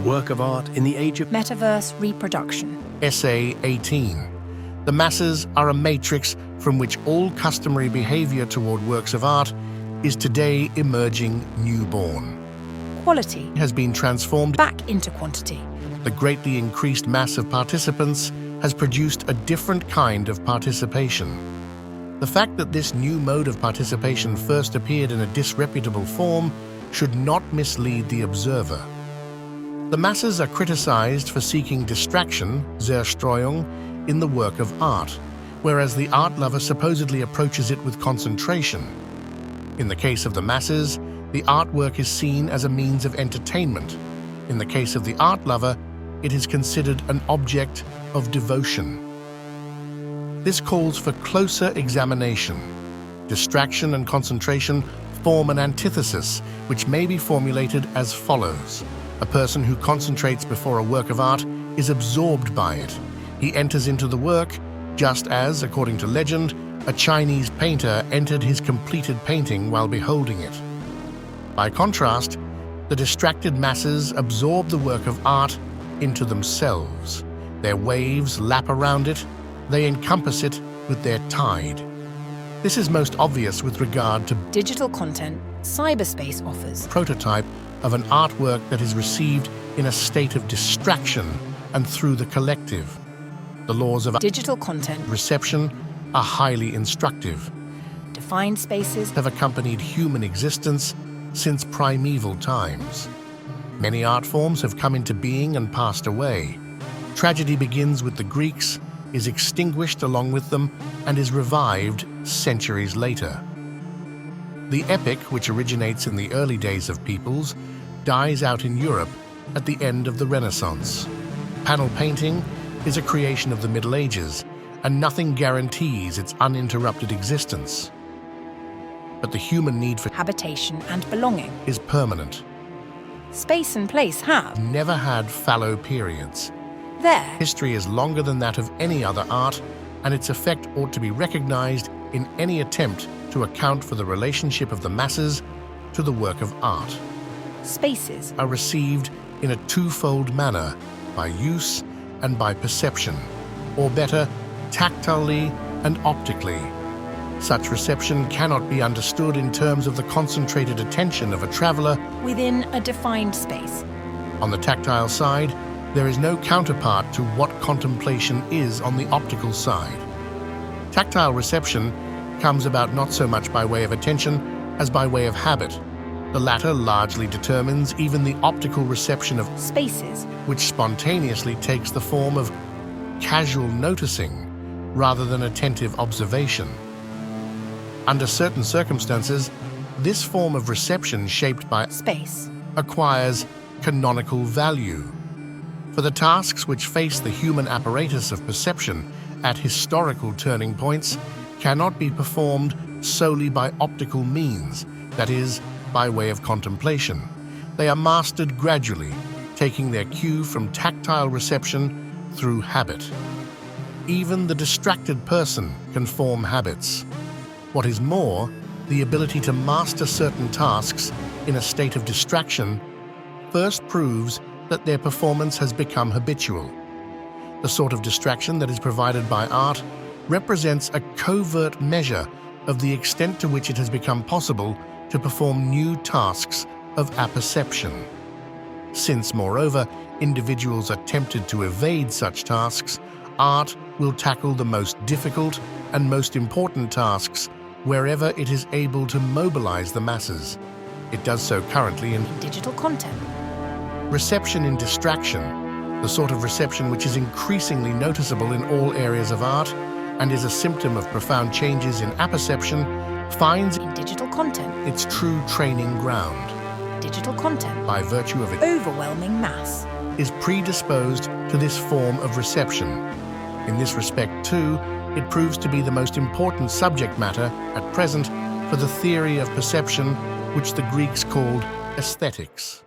work of art in the Age of Metaverse Reproduction. Essay 18. The masses are a matrix from which all customary behavior toward works of art is today emerging newborn. Quality Has been transformed back into quantity. The greatly increased mass of participants has produced a different kind of participation. The fact that this new mode of participation first appeared in a disreputable form should not mislead the observer. The masses are criticized for seeking distraction, Zerstreuung, in the work of art, whereas the art lover supposedly approaches it with concentration. In the case of the masses, the artwork is seen as a means of entertainment. In the case of the art lover, it is considered an object of devotion. This calls for closer examination. Distraction and concentration form an antithesis, which may be formulated as follows. A person who concentrates before a work of art is absorbed by it. He enters into the work, just as, according to legend, a Chinese painter entered his completed painting while beholding it. By contrast, the distracted masses absorb the work of art into themselves. Their waves lap around it, they encompass it with their tide. This is most obvious with regard to Digital content cyberspace offers. prototype of an artwork that is received in a state of distraction and through the collective. The laws of Digital content reception are highly instructive, defined spaces. have accompanied human existence since primeval times. Many art forms have come into being and passed away. Tragedy begins with the Greeks, is extinguished along with them, and is revived centuries later. The epic, which originates in the early days of peoples, dies out in Europe at the end of the Renaissance. Panel painting is a creation of the Middle Ages, and nothing guarantees its uninterrupted existence. But the human need for Habitation and belonging. is permanent. Space and place have. Never had fallow periods. There. History is longer than that of any other art, and its effect ought to be recognized in any attempt to account for the relationship of the masses to the work of art. Spaces. Are received in a twofold manner, by use and by perception, or better, tactilely and optically. Such reception cannot be understood in terms of the concentrated attention of a traveler. Within a defined space. On the tactile side, there is no counterpart to what contemplation is on the optical side. Tactile reception comes about not so much by way of attention as by way of habit. The latter largely determines even the optical reception of Spaces. which spontaneously takes the form of casual noticing rather than attentive observation. Under certain circumstances, this form of reception shaped by Space. acquires canonical value. For the tasks which face the human apparatus of perception at historical turning points cannot be performed solely by optical means, that is, by way of contemplation. They are mastered gradually, taking their cue from tactile reception through habit. Even the distracted person can form habits. What is more, the ability to master certain tasks in a state of distraction first proves that their performance has become habitual. The sort of distraction that is provided by art represents a covert measure of the extent to which it has become possible to perform new tasks of apperception. Since, moreover, individuals are tempted to evade such tasks, art will tackle the most difficult and most important tasks wherever it is able to mobilize the masses. It does so currently in Digital content. reception in distraction, the sort of reception which is increasingly noticeable in all areas of art and is a symptom of profound changes in apperception, finds In digital content. its true training ground. Digital content. By virtue of it, Overwhelming mass. is predisposed to this form of reception. In this respect, too, it proves to be the most important subject matter at present for the theory of perception which the Greeks called aesthetics.